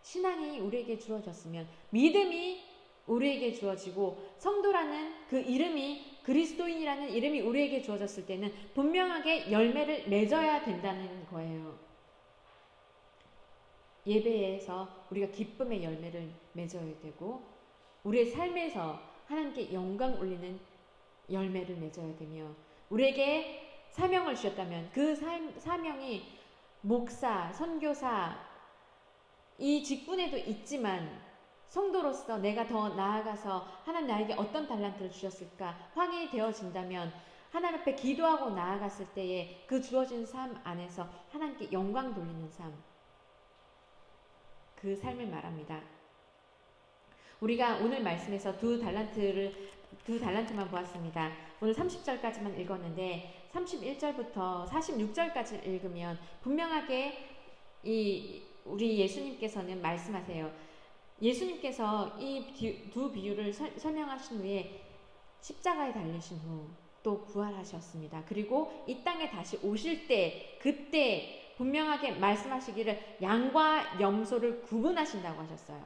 신앙이 우리에게 주어졌으면, 믿음이 우리에게 주어지고, 성도라는 그 이름이, 그리스도인이라는 이름이 우리에게 주어졌을 때는 분명하게 열매를 맺어야 된다는 거예요. 예배에서 우리가 기쁨의 열매를 맺어야 되고, 우리의 삶에서 하나님께 영광 올리는 열매를 맺어야 되며, 우리에게 사명을 주셨다면 그 사명이 목사, 선교사, 이 직분에도 있지만 성도로서 내가 더 나아가서 하나님 나에게 어떤 달란트를 주셨을까 확인이 되어진다면 하나님 앞에 기도하고 나아갔을 때에 그 주어진 삶 안에서 하나님께 영광 돌리는 삶, 그 삶을 말합니다. 우리가 오늘 말씀에서 두 달란트만 보았습니다. 오늘 30절까지만 읽었는데 31절부터 46절까지 읽으면 분명하게 우리 예수님께서는 말씀하세요. 예수님께서 이 두 비유를 설명하신 후에 십자가에 달리신 후 또 부활하셨습니다. 그리고 이 땅에 다시 오실 때, 그때 분명하게 말씀하시기를 양과 염소를 구분하신다고 하셨어요.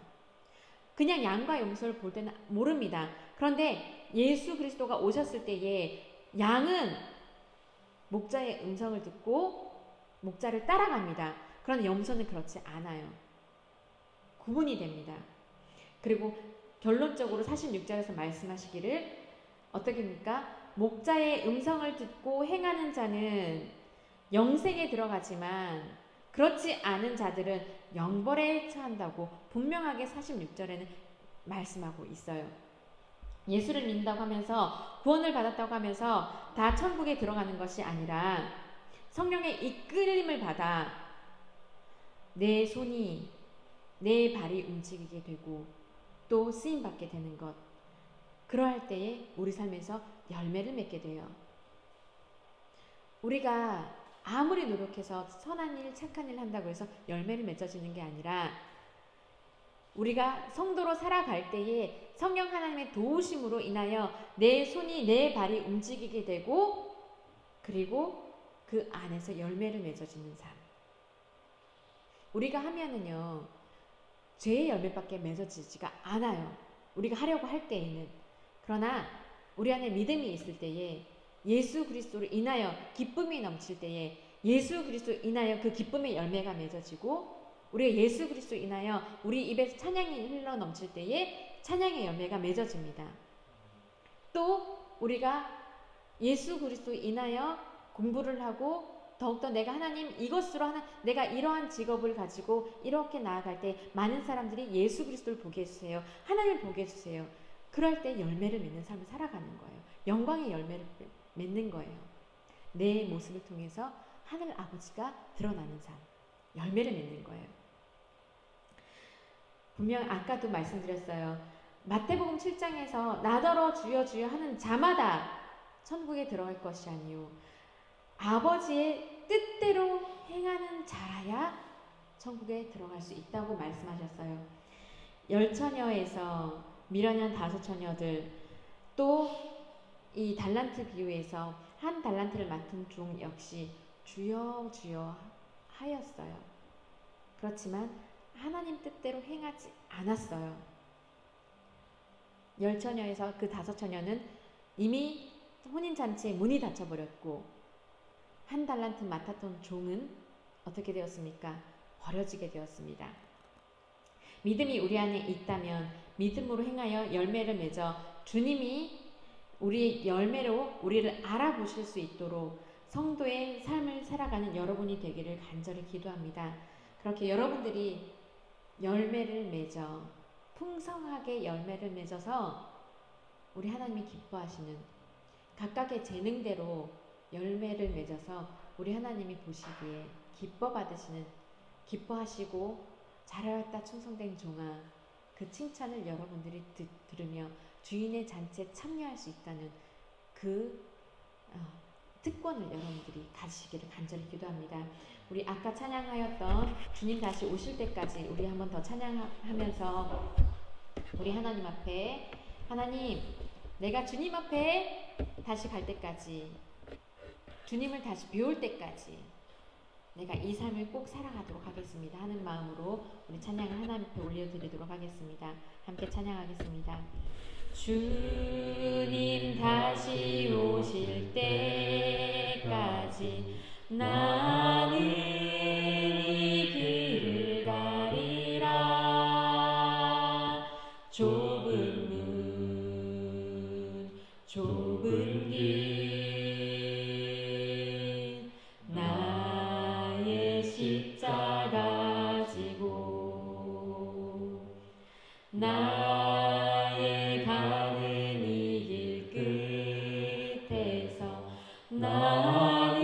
그냥 양과 염소를 볼 때는 모릅니다. 그런데 예수 그리스도가 오셨을 때에 양은 목자의 음성을 듣고 목자를 따라갑니다. 그런데 염소는 그렇지 않아요. 구분이 됩니다. 그리고 결론적으로 46절에서 말씀하시기를 어떻게입니까? 목자의 음성을 듣고 행하는 자는 영생에 들어가지만 그렇지 않은 자들은 영벌에 처한다고 분명하게 46절에는 말씀하고 있어요. 예수를 믿는다고 하면서, 구원을 받았다고 하면서 다 천국에 들어가는 것이 아니라 성령의 이끌림을 받아 내 손이, 내 발이 움직이게 되고 또 쓰임받게 되는 것, 그러할 때에 우리 삶에서 열매를 맺게 돼요. 우리가 아무리 노력해서 선한 일, 착한 일 한다고 해서 열매를 맺어지는 게 아니라 우리가 성도로 살아갈 때에 성령 하나님의 도우심으로 인하여 내 손이, 내 발이 움직이게 되고, 그리고 그 안에서 열매를 맺어지는 삶. 우리가 하면은요, 죄의 열매밖에 맺어지지가 않아요. 우리가 하려고 할 때에는. 그러나 우리 안에 믿음이 있을 때에, 예수 그리스도로 인하여 기쁨이 넘칠 때에 예수 그리스도 인하여 그 기쁨의 열매가 맺어지고, 우리가 예수 그리스도 인하여 우리 입에서 찬양이 흘러 넘칠 때에 찬양의 열매가 맺어집니다. 또 우리가 예수 그리스도 인하여 공부를 하고 더욱더 내가 하나님 이것으로 내가 이러한 직업을 가지고 이렇게 나아갈 때 많은 사람들이 예수 그리스도를 보게 해주세요. 하나님을 보게 해주세요. 그럴 때 열매를 맺는 삶을 살아가는 거예요. 영광의 열매를 맺는 거예요. 내 모습을 통해서 하늘 아버지가 드러나는 삶, 열매를 맺는 거예요. 분명 아까도 말씀드렸어요. 마태복음 7장에서 나더러 주여 주여 하는 자마다 천국에 들어갈 것이 아니요 아버지의 뜻대로 행하는 자라야 천국에 들어갈 수 있다고 말씀하셨어요. 열처녀에서 미련한 5처녀들, 또 이 달란트 비유에서 한 달란트를 맡은 종 역시 주여 주여 하였어요. 그렇지만 하나님 뜻대로 행하지 않았어요. 열처녀에서 그 5처녀는 이미 혼인잔치에 문이 닫혀버렸고, 한 달란트 맡았던 종은 어떻게 되었습니까? 버려지게 되었습니다. 믿음이 우리 안에 있다면 믿음으로 행하여 열매를 맺어 주님이 우리 열매로 우리를 알아보실 수 있도록 성도의 삶을 살아가는 여러분이 되기를 간절히 기도합니다. 그렇게 여러분들이 열매를 맺어 풍성하게 열매를 맺어서 우리 하나님이 기뻐하시는 각각의 재능대로 열매를 맺어서 우리 하나님이 보시기에 기뻐하시고 잘하였다 충성된 종아, 그 칭찬을 여러분들이 들으며 주인의 잔치에 참여할 수 있다는 그 특권을 여러분들이 가지시기를 간절히 기도합니다. 우리 아까 찬양하였던 주님 다시 오실 때까지 우리 한 번 더 찬양하면서 우리 하나님 앞에, 하나님, 내가 주님 앞에 다시 갈 때까지, 주님을 다시 배울 때까지 내가 이 삶을 꼭 살아가도록 하겠습니다 하는 마음으로 우리 찬양을 하나님 앞에 올려드리도록 하겠습니다. 함께 찬양하겠습니다. 주님 다시 오실 때까지 나는 이 길을 가리라. 좁은 길 나의 십자가 지고 나의 가는 이 길 끝에서 나는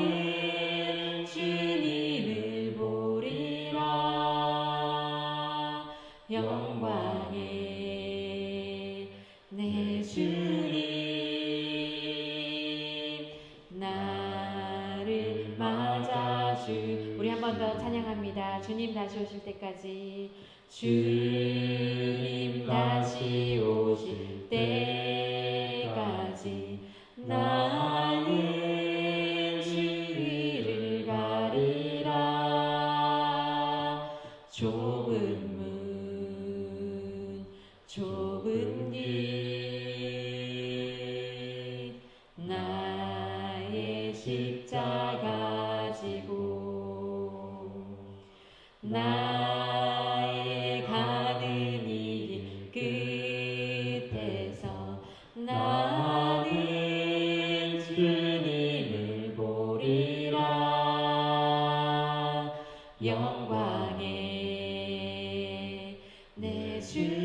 주님을 보리라. 영광의 내 주님 나를 맞아주. 우리 한 번 더 찬양합니다. 주님 다시 오실 때까지, 주님 다시 오실 때까지 나는 주를 가리라. 좁은 길 나의 십자가 지고 나의 가는 이 길 끝에서 나는 주님을 보리라. 영광의 내 주님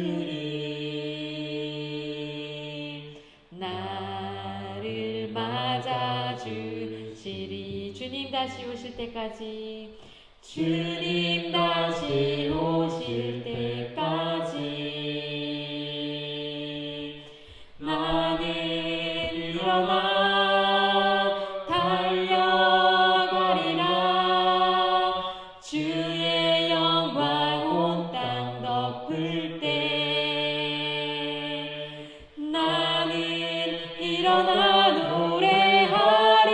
나를 맞아주시리. 주님 다시 오실 때까지, 주님 다시 오실 때까지 나는 일어나 달려가리라. 주의 영광 온 땅 덮을 때 나는 일어나 노래하리.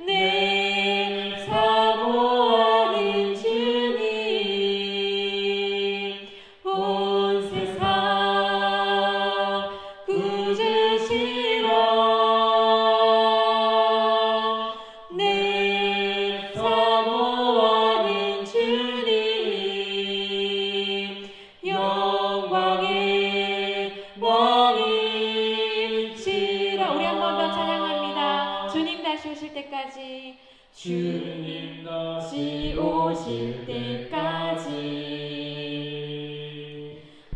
내 사모하는 주님 온 세상 구주시라. 내 사모하는 주님 영광의 왕이시라. 우리 한 번 더 찬양합니다. 주님 다시 오실 때까지, 주님 다시 오실 때까지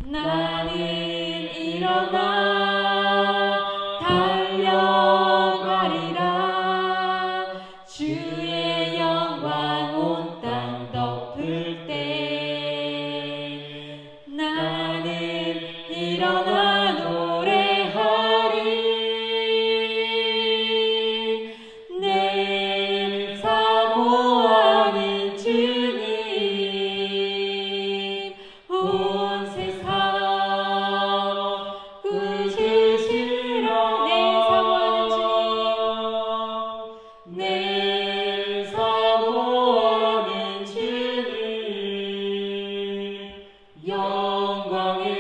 나는 일어나 달려가리라. 주의 영광 온 땅 덮을 때 나는 일어나 노래하리. 내 사모하는 주님 온 세상 구주시라. 내 사모하는 주님 영광의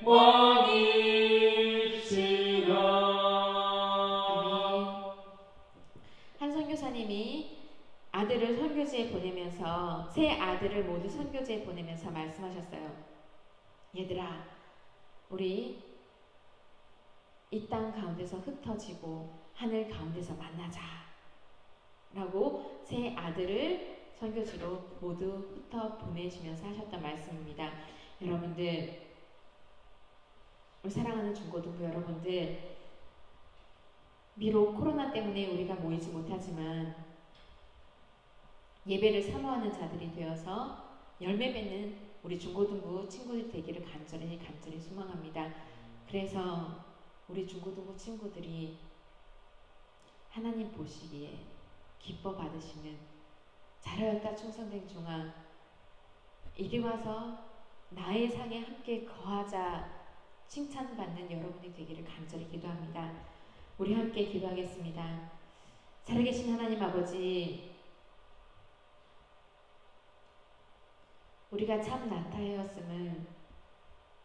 왕이시라. 한 선교사님이 아들을 선교지에 보내면서, 세 아들을 모두 선교지에 보내면서 말씀하셨어요. 얘들아, 우리 이 땅 가운데서 흩어지고 하늘 가운데서 만나자 라고 세 아들을 선교지로 모두 흩어 보내시면서 하셨던 말씀입니다. 여러분들, 우리 사랑하는 중고등부 여러분들, 비록 코로나 때문에 우리가 모이지 못하지만 예배를 사모하는 자들이 되어서 열매 맺는 우리 중고등부 친구들 되기를 간절히 소망합니다. 그래서 우리 중고등부 친구들이 하나님 보시기에 기뻐 받으시는 잘하였다 충성된 종아, 이리 와서 나의 상에 함께 거하자 칭찬받는 여러분이 되기를 간절히 기도합니다. 우리 함께 기도하겠습니다. 살아계신 하나님 아버지, 우리가 참 나타하였음을,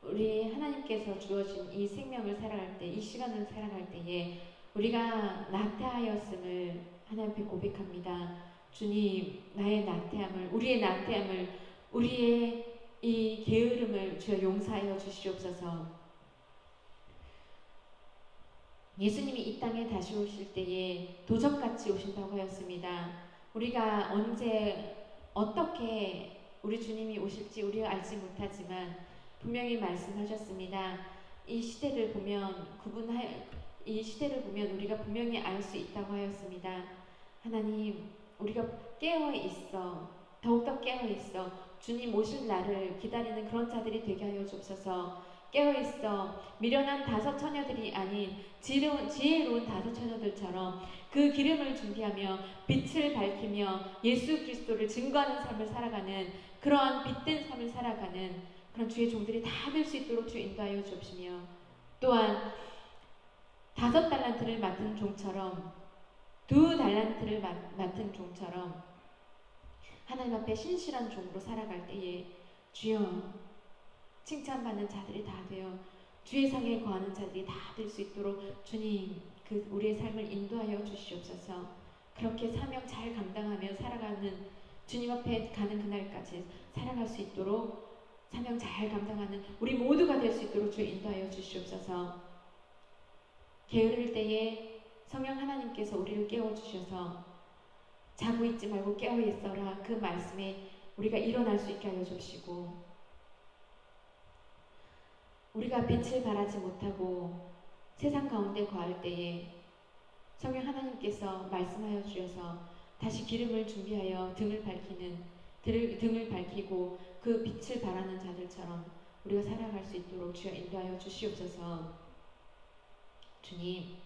우리 하나님께서 주어진 이 생명을 살아갈 때, 이 시간을 살아갈 때에 우리가 나태하였음을 하나님 앞에 고백합니다. 주님, 나의 나태함을, 우리의 나태함을, 우리의 이 게으름을 주여 용서하여 주시옵소서. 예수님이 이 땅에 다시 오실 때에 도적같이 오신다고 하였습니다. 우리가 언제 어떻게 우리 주님이 오실지 우리가 알지 못하지만 분명히 말씀하셨습니다. 이 시대를 보면 우리가 분명히 알 수 있다고 하였습니다. 하나님, 우리가 깨어 있어, 더욱더 깨어 있어 주님 오실 날을 기다리는 그런 자들이 되게 하여 주옵소서. 깨어있어 미련한 다섯 처녀들이 아닌 지혜로운 다섯 처녀들처럼 그 기름을 준비하며 빛을 밝히며 예수 그리스도를 증거하는 삶을 살아가는 그러한 빛된 삶을 살아가는 그런 주의 종들이 다 될 수 있도록 주 인도하여 주옵시며, 또한 5달란트를 맡은 종처럼 2달란트를 맡은 종처럼 하나님 앞에 신실한 종으로 살아갈 때에 주여 칭찬받는 자들이 다 되어 주의 상에 거하는 자들이 다 될 수 있도록 주님 그 우리의 삶을 인도하여 주시옵소서. 그렇게 사명 잘 감당하며 살아가는 주님 앞에 가는 그날까지 살아갈 수 있도록 사명 잘 감당하는 우리 모두가 될 수 있도록 주 인도하여 주시옵소서. 게으를 때에 성령 하나님께서 우리를 깨워주셔서 자고 있지 말고 깨어 있어라 그 말씀에 우리가 일어날 수 있게 하여 주시고, 우리가 빛을 발하지 못하고 세상 가운데 거할 때에 성령 하나님께서 말씀하여 주셔서 다시 기름을 준비하여 등을 밝히고 그 빛을 발하는 자들처럼 우리가 살아갈 수 있도록 주여 인도하여 주시옵소서. 주님,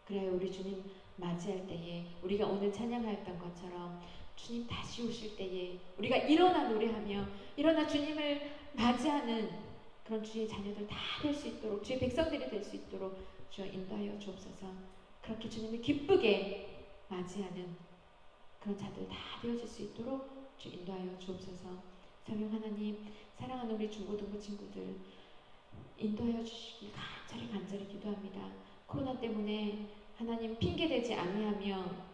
그래요. 우리 주님 맞이할 때에 우리가 오늘 찬양하였던 것처럼 주님 다시 오실 때에 우리가 일어나 노래하며 일어나 주님을 맞이하는 그런 주의 자녀들 다 될 수 있도록, 주의 백성들이 될 수 있도록 주여 인도하여 주옵소서. 그렇게 주님을 기쁘게 맞이하는 그런 자들 다 되어질 수 있도록 주 인도하여 주옵소서. 성령 하나님, 사랑하는 우리 중고등부 친구들 인도하여 주시기 간절히 기도합니다. 코로나 때문에 하나님 핑계대지 아니하며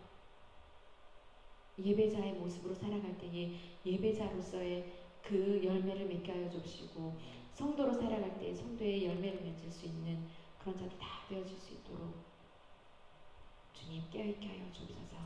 예배자의 모습으로 살아갈 때에 예배자로서의 그 열매를 맺게 하여 주시고, 성도로 살아갈 때 성도의 열매를 맺을 수 있는 그런 자들 다 되어질 수 있도록 주님 깨어있게 하여 주옵소서.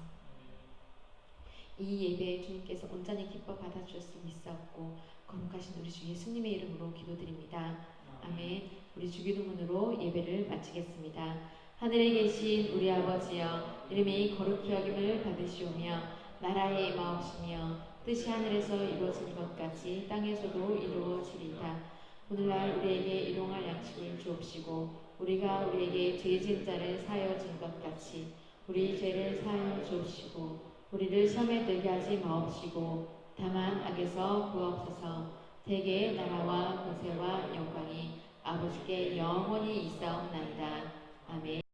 이 예배에 주님께서 온전히 기뻐 받아주셨음을 믿사옵고 거룩하신 우리 주 예수님의 이름으로 기도드립니다. 아멘. 우리 주기도문으로 예배를 마치겠습니다. 하늘에 계신 우리 아버지여, 이름이 거룩히 여김을 받으시오며 나라에 임하옵시며 뜻이 하늘에서 이루어진 것 같이 땅에서도 이루어지리이다. 오늘날 우리에게 일용할 양식을 주옵시고 우리가 우리에게 죄 지은 자를 사하여 준 것 같이 우리 죄를 사하여 주옵시고 우리를 시험에 들게 하지 마옵시고 다만 악에서 구하옵소서. 대개의 나라와 권세와 영광이 아버지께 영원히 있사옵나이다. 아멘.